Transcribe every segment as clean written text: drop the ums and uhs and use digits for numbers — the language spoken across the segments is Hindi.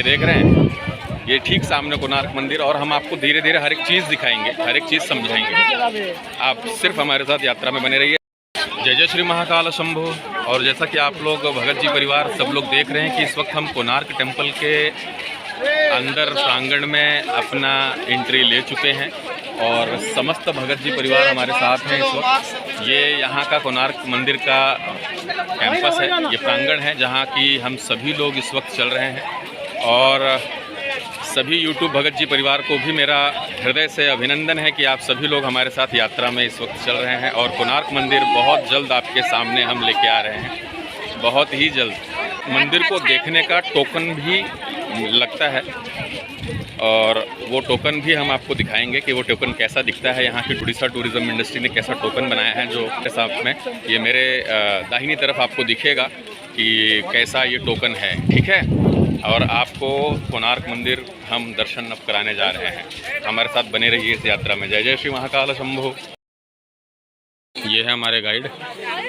ये देख रहे हैं, ये ठीक सामने कोणार्क मंदिर, और हम आपको धीरे धीरे हर एक चीज़ दिखाएंगे, हर एक चीज़ समझाएंगे। आप सिर्फ हमारे साथ यात्रा में बने रहिए। जय जय श्री महाकाल शंभो। और जैसा कि आप लोग भगत जी परिवार सब लोग देख रहे हैं कि इस वक्त हम कोणार्क टेम्पल के अंदर प्रांगण में अपना एंट्री ले चुके हैं और समस्त भगत जी परिवार हमारे साथ हैं इस वक्त। ये यहाँ का कोणार्क मंदिर का कैंपस है, ये प्रांगण है जहाँ की हम सभी लोग इस वक्त चल रहे हैं। और सभी यूट्यूब भगत जी परिवार को भी मेरा हृदय से अभिनंदन है कि आप सभी लोग हमारे साथ यात्रा में इस वक्त चल रहे हैं। और कोणार्क मंदिर बहुत जल्द आपके सामने हम लेके आ रहे हैं, बहुत ही जल्द। मंदिर को देखने का टोकन भी लगता है और वो टोकन भी हम आपको दिखाएंगे कि वो टोकन कैसा दिखता है। यहाँ की उड़ीसा टूरिज़्म इंडस्ट्री ने कैसा टोकन बनाया है, जो के साथ में ये मेरे दाहिनी तरफ आपको दिखेगा कि कैसा ये टोकन है, ठीक है। और आपको कोणार्क मंदिर हम दर्शन अब कराने जा रहे हैं, हमारे साथ बने रहिए इस यात्रा में। जय जय श्री महाकाल शंभो। ये है हमारे गाइड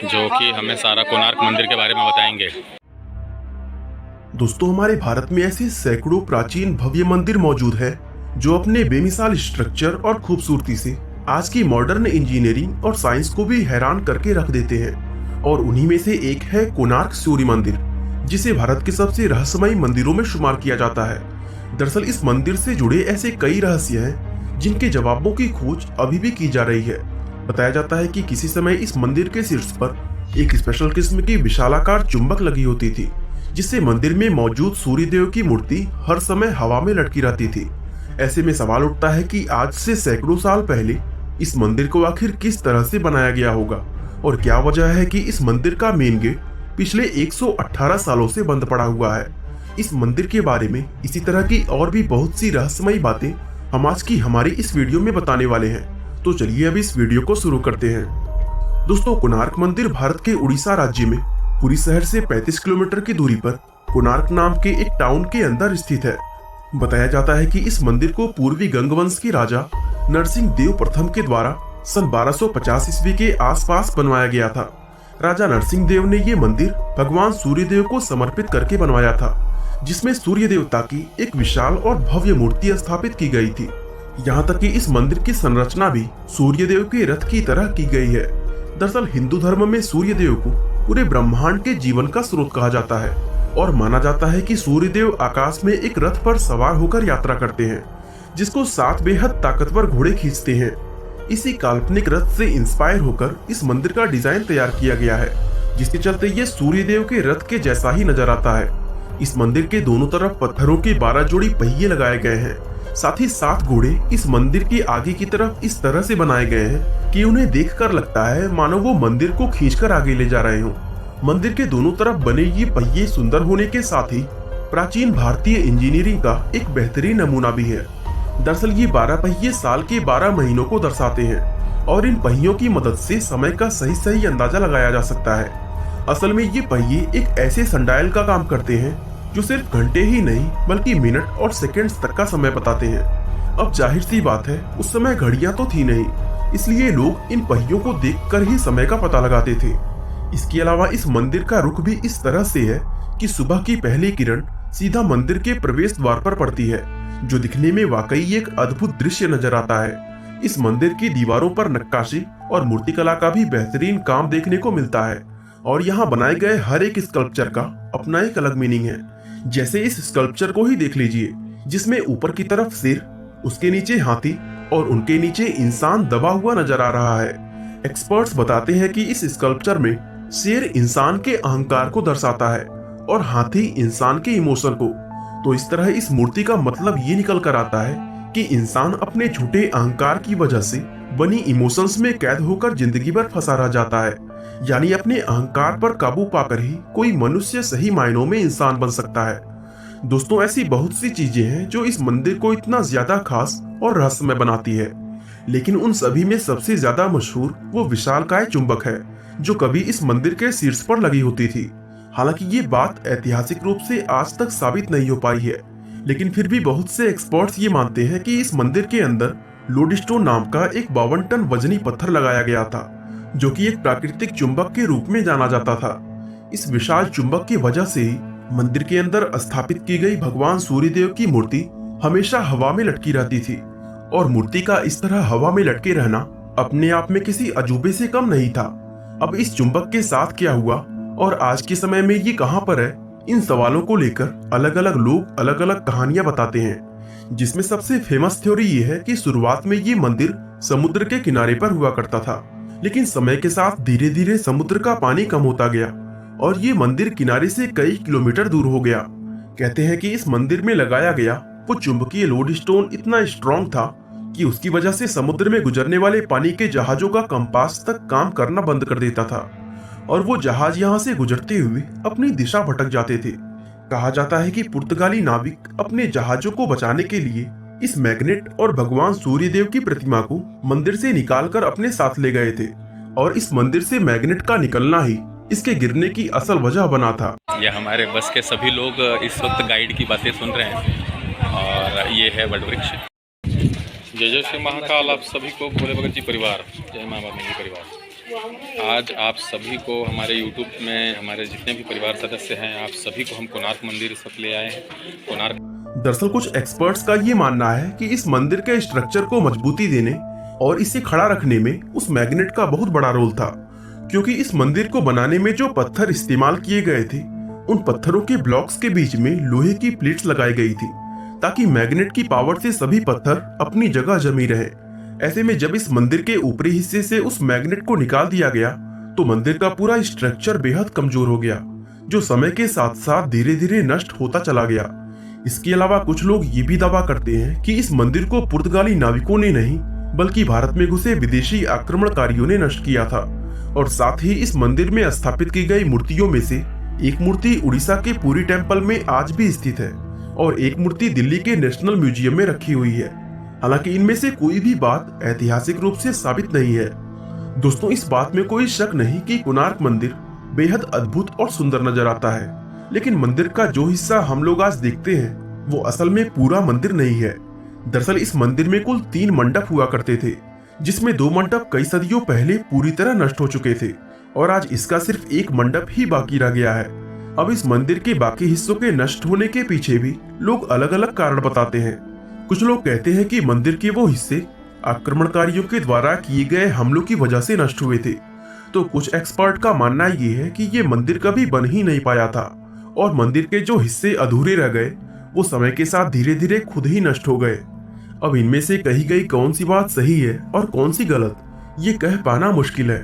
जो कि हमें सारा कोणार्क मंदिर के बारे में बताएंगे। दोस्तों, हमारे भारत में ऐसे सैकड़ों प्राचीन भव्य मंदिर मौजूद है जो अपने बेमिसाल स्ट्रक्चर और खूबसूरती से आज की मॉडर्न इंजीनियरिंग और साइंस को भी हैरान करके रख देते हैं। और उन्हीं में से एक है कोणार्क सूर्य मंदिर, जिसे भारत के सबसे रहस्यमयी मंदिरों में शुमार किया जाता है। दरअसल इस मंदिर से जुड़े ऐसे कई रहस्य हैं जिनके जवाबों की खोज अभी भी की जा रही है। बताया जाता है कि किसी समय इस मंदिर के शीर्ष पर एक स्पेशल किस्म की विशालाकार चुंबक लगी होती थी, जिससे मंदिर में मौजूद सूर्य देव की मूर्ति हर समय हवा में लटकी रहती थी। ऐसे में सवाल उठता है कि आज से सैकड़ों साल पहले इस मंदिर को आखिर किस तरह से बनाया गया होगा, और क्या वजह है कि इस मंदिर का मेन गेट पिछले 118 सालों से बंद पड़ा हुआ है। इस मंदिर के बारे में इसी तरह की और भी बहुत सी रहस्यमयी बातें हम आज की हमारी इस वीडियो में बताने वाले हैं। तो चलिए अब इस वीडियो को शुरू करते हैं। दोस्तों, कोणार्क मंदिर भारत के उड़ीसा राज्य में पुरी शहर से 35 किलोमीटर की दूरी पर कोणार्क नाम के एक टाउन के अंदर स्थित है। बताया जाता है कि इस मंदिर को पूर्वी गंगवंश के राजा नरसिंह देव प्रथम के द्वारा सन 1250 ईस्वी के आसपास बनवाया गया था। राजा नरसिंह देव ने ये मंदिर भगवान सूर्य देव को समर्पित करके बनवाया था, जिसमें सूर्य देवता की एक विशाल और भव्य मूर्ति स्थापित की गई थी। यहाँ तक कि इस मंदिर की संरचना भी सूर्य देव के रथ की तरह की गई है। दरअसल हिंदू धर्म में सूर्य देव को पूरे ब्रह्मांड के जीवन का स्रोत कहा जाता है और माना जाता है कि सूर्य देव आकाश में एक रथ पर सवार होकर यात्रा करते हैं, जिसको 7 बेहद ताकतवर घोड़े खींचते हैं। इसी काल्पनिक रथ से इंस्पायर होकर इस मंदिर का डिजाइन तैयार किया गया है, जिसके चलते ये सूर्य देव के रथ के जैसा ही नजर आता है। इस मंदिर के दोनों तरफ पत्थरों के 12 जोड़ी पहिए लगाए गए हैं। साथ ही 7 घोड़े इस मंदिर के आगे की तरफ इस तरह से बनाए गए हैं कि उन्हें देखकर लगता है मानो वो मंदिर को खींचकर आगे ले जा रहे हों। मंदिर के दोनों तरफ बने ये पहिए सुंदर होने के साथ ही प्राचीन भारतीय इंजीनियरिंग का एक बेहतरीन नमूना भी है। दरअसल ये 12 पहिए साल के 12 महीनों को दर्शाते हैं और इन पहियों की मदद से समय का सही अंदाजा लगाया जा सकता है। असल में ये पहिए एक ऐसे संडायल का काम करते हैं जो सिर्फ घंटे ही नहीं बल्कि मिनट और सेकंड्स तक का समय बताते हैं। अब जाहिर सी बात है, उस समय घड़ियां तो थी नहीं, इसलिए लोग इन पहियों को देखकर ही समय का पता लगाते थे। इसके अलावा इस मंदिर का रुख भी इस तरह से है कि सुबह की पहली किरण सीधा मंदिर के प्रवेश द्वार पर पड़ती है, जो दिखने में वाकई एक अद्भुत दृश्य नजर आता है। इस मंदिर की दीवारों पर नक्काशी और मूर्तिकला का भी बेहतरीन काम देखने को मिलता है और यहाँ बनाए गए हर एक स्कल्पचर का अपना एक अलग मीनिंग है। जैसे इस स्कल्पचर को ही देख लीजिए, जिसमें ऊपर की तरफ सिर, उसके नीचे हाथी और उनके नीचे इंसान दबा हुआ नजर आ रहा है। एक्सपर्ट्स बताते हैं कि इस स्कल्पचर में शेर इंसान के अहंकार को दर्शाता है और हाथी इंसान के इमोशन को। तो इस तरह इस मूर्ति का मतलब ये निकल कर आता है कि इंसान अपने झूठे अहंकार की वजह से बनी इमोशंस में कैद होकर जिंदगी भर फंसा रह जाता है। यानी अपने अहंकार पर काबू पाकर ही कोई मनुष्य सही मायनों में इंसान बन सकता है। दोस्तों, ऐसी बहुत सी चीजें हैं जो इस मंदिर को इतना ज्यादा खास और रहस्यमय बनाती है, लेकिन उन सभी में सबसे ज्यादा मशहूर वो विशालकाय चुंबक है जो कभी इस मंदिर के शीर्ष पर लगी होती थी। हालांकि ये बात ऐतिहासिक रूप से आज तक साबित नहीं हो पाई है, लेकिन फिर भी बहुत से एक्सपर्ट्स ये मानते हैं कि इस मंदिर के अंदर लोडस्टोन नाम का एक 52 टन वजनी पत्थर लगाया गया था, जो कि एक प्राकृतिक चुंबक के रूप में जाना जाता था। इस विशाल चुंबक की वजह से ही मंदिर के अंदर स्थापित की गई भगवान सूर्यदेव की मूर्ति हमेशा हवा में लटकी रहती थी और मूर्ति का इस तरह हवा में लटके रहना अपने आप में किसी अजूबे से कम नहीं था। अब इस चुंबक के साथ क्या हुआ और आज के समय में ये कहां पर है, इन सवालों को लेकर अलग अलग लोग अलग अलग कहानियां बताते हैं, जिसमें सबसे फेमस थ्योरी ये है कि शुरुआत में ये मंदिर समुद्र के किनारे पर हुआ करता था, लेकिन समय के साथ धीरे धीरे समुद्र का पानी कम होता गया और ये मंदिर किनारे से कई किलोमीटर दूर हो गया। कहते हैं कि इस मंदिर में लगाया गया वो चुंबकीय लोड स्टोन इतना स्ट्रॉन्ग था कि उसकी वजह से समुद्र में गुजरने वाले पानी के जहाजों का कंपास तक काम करना बंद कर देता था और वो जहाज यहाँ से गुजरते हुए अपनी दिशा भटक जाते थे। कहा जाता है कि पुर्तगाली नाविक अपने जहाजों को बचाने के लिए इस मैग्नेट और भगवान सूर्यदेव की प्रतिमा को मंदिर से निकालकर अपने साथ ले गए थे और इस मंदिर से मैग्नेट का निकलना ही इसके गिरने की असल वजह बना था। ये हमारे बस के सभी लोग इस वक्त गाइड की बातें सुन रहे हैं और ये है वटवृक्ष। जय जय श्री महाकाल। आप सभी को भोले भगत जी परिवार, जय माँ बाबा जी परिवार। आज आप सभी को हमारे YouTube में हमारे जितने भी परिवार सदस्य हैं, आप सभी को हम कोणार्क मंदिर इस वक्त ले आए हैं। कोणार्क दरअसल कुछ एक्सपर्ट्स का ये मानना है कि इस मंदिर के स्ट्रक्चर को मजबूती देने और इसे खड़ा रखने में उस मैग्नेट का बहुत बड़ा रोल था, क्योंकि इस मंदिर को बनाने में जो पत्थर इस्तेमाल किए गए थे उन पत्थरों के ब्लॉक्स के बीच में लोहे की प्लेट्स लगाई गई थी ताकि मैग्नेट की पावर से सभी पत्थर अपनी जगह जमी रहे। ऐसे में जब इस मंदिर के ऊपरी हिस्से से उस मैग्नेट को निकाल दिया गया तो मंदिर का पूरा स्ट्रक्चर बेहद कमजोर हो गया, जो समय के साथ साथ धीरे धीरे नष्ट होता चला गया। इसके अलावा कुछ लोग ये भी दावा करते हैं कि इस मंदिर को पुर्तगाली नाविकों ने नहीं बल्कि भारत में घुसे विदेशी आक्रमणकारियों ने नष्ट किया था। और साथ ही इस मंदिर में स्थापित की गई मूर्तियों में से एक मूर्ति उड़ीसा के पुरी टेम्पल में आज भी स्थित है और एक मूर्ति दिल्ली के नेशनल म्यूजियम में रखी हुई है। हालांकि इनमें से कोई भी बात ऐतिहासिक रूप से साबित नहीं है। दोस्तों, इस बात में कोई शक नहीं कि कोणार्क मंदिर बेहद अद्भुत और सुंदर नजर आता है, लेकिन मंदिर का जो हिस्सा हम लोग आज देखते हैं वो असल में पूरा मंदिर नहीं है। दरअसल इस मंदिर में कुल 3 मंडप हुआ करते थे, जिसमें 2 मंडप कई सदियों पहले पूरी तरह नष्ट हो चुके थे और आज इसका सिर्फ एक मंडप ही बाकी रह गया है। अब इस मंदिर के बाकी हिस्सों के नष्ट होने के पीछे भी लोग अलग अलग कारण बताते हैं। कुछ लोग कहते हैं कि मंदिर के वो हिस्से आक्रमणकारियों के द्वारा किए गए हमलों की वजह से नष्ट हुए थे, तो कुछ एक्सपर्ट का मानना ये है कि ये मंदिर कभी बन ही नहीं पाया था और मंदिर के जो हिस्से अधूरे रह गए वो समय के साथ धीरे धीरे खुद ही नष्ट हो गए। अब इनमें से कही गई कौन सी बात सही है और कौन सी गलत, ये कह पाना मुश्किल है,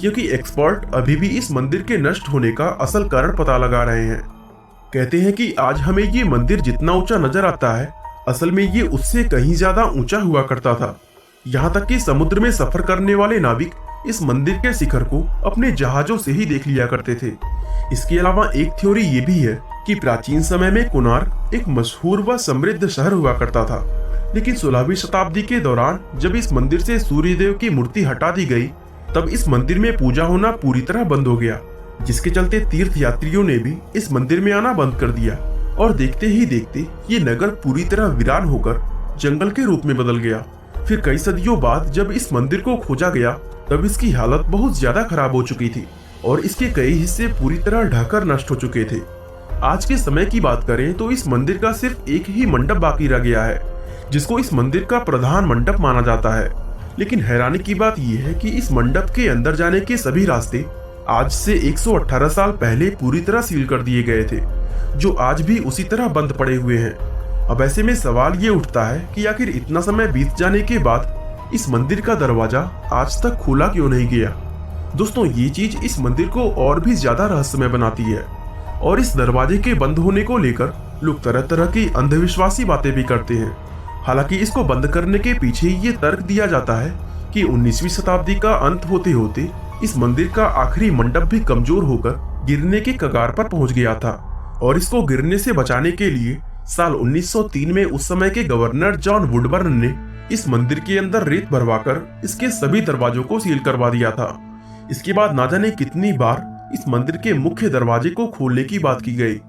क्योंकि एक्सपर्ट अभी भी इस मंदिर के नष्ट होने का असल कारण पता लगा रहे हैं। कहते हैं कि आज हमें ये मंदिर जितना ऊंचा नजर आता है, असल में ये उससे कहीं ज्यादा ऊंचा हुआ करता था। यहाँ तक कि समुद्र में सफर करने वाले नाविक इस मंदिर के शिखर को अपने जहाजों से ही देख लिया करते थे। इसके अलावा एक थ्योरी ये भी है कि प्राचीन समय में कोणार्क एक मशहूर व समृद्ध शहर हुआ करता था, लेकिन 16वीं शताब्दी के दौरान जब इस मंदिर से सूर्यदेव की मूर्ति हटा दी गई तब इस मंदिर में पूजा होना पूरी तरह बंद हो गया, जिसके चलते तीर्थ यात्रियों ने भी इस मंदिर में आना बंद कर दिया और देखते ही देखते ये नगर पूरी तरह वीरान होकर जंगल के रूप में बदल गया। फिर कई सदियों बाद जब इस मंदिर को खोजा गया तब इसकी हालत बहुत ज्यादा खराब हो चुकी थी और इसके कई हिस्से पूरी तरह ढहकर नष्ट हो चुके थे। आज के समय की बात करें तो इस मंदिर का सिर्फ एक ही मंडप बाकी रह गया है, जिसको इस मंदिर का प्रधान मंडप माना जाता है। लेकिन हैरानी की बात यह है कि इस मंडप के अंदर जाने के सभी रास्ते आज से 118 साल पहले पूरी तरह सील कर दिए गए थे, जो आज भी उसी तरह बंद पड़े हुए हैं। अब ऐसे में सवाल ये उठता है कि आखिर इतना समय बीत जाने के बाद इस मंदिर का दरवाजा आज तक खोला क्यों नहीं गया। दोस्तों, ये चीज इस मंदिर को और भी ज्यादा रहस्यमय बनाती है और इस दरवाजे के बंद होने को लेकर लोग तरह तरह की अंधविश्वासी बातें भी करते हैं। हालांकि इसको बंद करने के पीछे ये तर्क दिया जाता है कि 19वीं शताब्दी का अंत होते होते इस मंदिर का आखिरी मंडप भी कमजोर होकर गिरने के कगार पर पहुंच गया था और इसको गिरने से बचाने के लिए साल 1903 में उस समय के गवर्नर जॉन वुडबर्न ने इस मंदिर के अंदर रेत भरवाकर इसके सभी दरवाजों को सील करवा दिया था। इसके बाद ना जाने कितनी बार इस मंदिर के मुख्य दरवाजे को खोलने की बात की गई,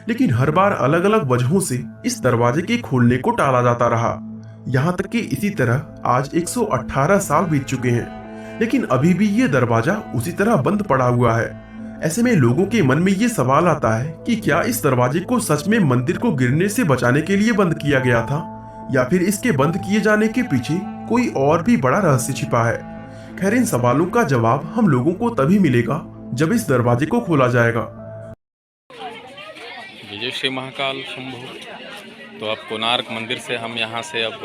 लेकिन हर बार अलग अलग वजहों से इस दरवाजे के खोलने को टाला जाता रहा। यहाँ तक कि इसी तरह आज 118 साल बीत चुके हैं, लेकिन अभी भी ये दरवाजा उसी तरह बंद पड़ा हुआ है। ऐसे में लोगों के मन में ये सवाल आता है कि क्या इस दरवाजे को सच में मंदिर को गिरने से बचाने के लिए बंद किया गया था, या फिर इसके बंद किए जाने के पीछे कोई और भी बड़ा रहस्य छिपा है। खैर, इन सवालों का जवाब हम लोगों को तभी मिलेगा जब इस दरवाजे को खोला जाएगा। जय श्री महाकाल शंभु। तो अब कोणार्क मंदिर से हम यहाँ से अब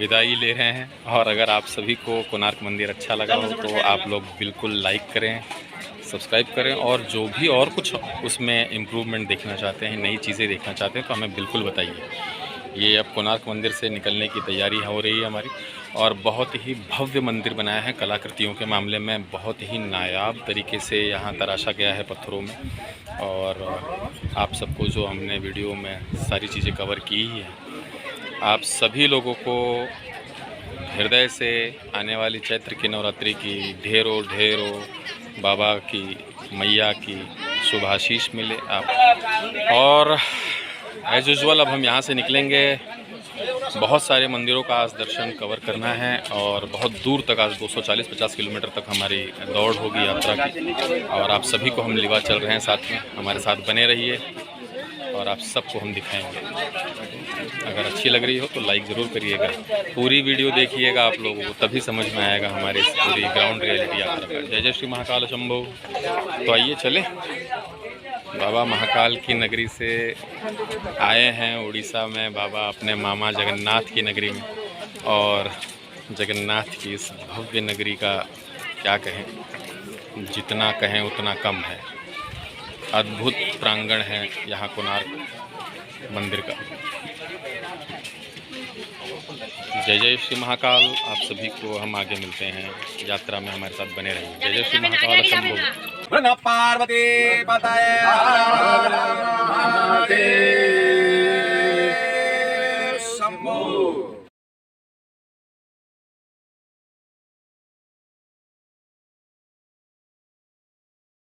विदाई ले रहे हैं। और अगर आप सभी को कोणार्क मंदिर अच्छा लगा हो तो आप लोग बिल्कुल लाइक करें, सब्सक्राइब करें, और जो भी और कुछ उसमें इम्प्रूवमेंट देखना चाहते हैं, नई चीज़ें देखना चाहते हैं तो हमें बिल्कुल बताइए। ये अब कोणार्क मंदिर से निकलने की तैयारी हो रही है हमारी, और बहुत ही भव्य मंदिर बनाया है। कलाकृतियों के मामले में बहुत ही नायाब तरीके से यहाँ तराशा गया है पत्थरों में। और आप सबको जो हमने वीडियो में सारी चीज़ें कवर की है, आप सभी लोगों को हृदय से आने वाली चैत्र की नवरात्रि की ढेरों ढेरों बाबा की मैया की शुभ आशीष मिले आप। और एज यूजुअल अब हम यहाँ से निकलेंगे। बहुत सारे मंदिरों का आज दर्शन कवर करना है और बहुत दूर तक, आज 240-50 किलोमीटर तक हमारी दौड़ होगी यात्रा की। और आप सभी को हम लिवा चल रहे हैं साथ में, हमारे साथ बने रहिए और आप सबको हम दिखाएंगे। अगर अच्छी लग रही हो तो लाइक ज़रूर करिएगा, पूरी वीडियो देखिएगा, आप लोगों को तभी समझ में आएगा हमारी इस पूरी ग्राउंड रियलिटी यात्रा का। जय जय श्री महाकाल शंभो। तो आइए चले, बाबा महाकाल की नगरी से आए हैं उड़ीसा में, बाबा अपने मामा जगन्नाथ की नगरी में। और जगन्नाथ की इस भव्य नगरी का क्या कहें, जितना कहें उतना कम है। अद्भुत प्रांगण है यहाँ कोणार्क मंदिर का। जय जय श्री महाकाल। आप सभी को हम आगे मिलते हैं, यात्रा में हमारे साथ बने रहेंगे। जय जय श्री महाकाल शंभो। पार्वती पतये।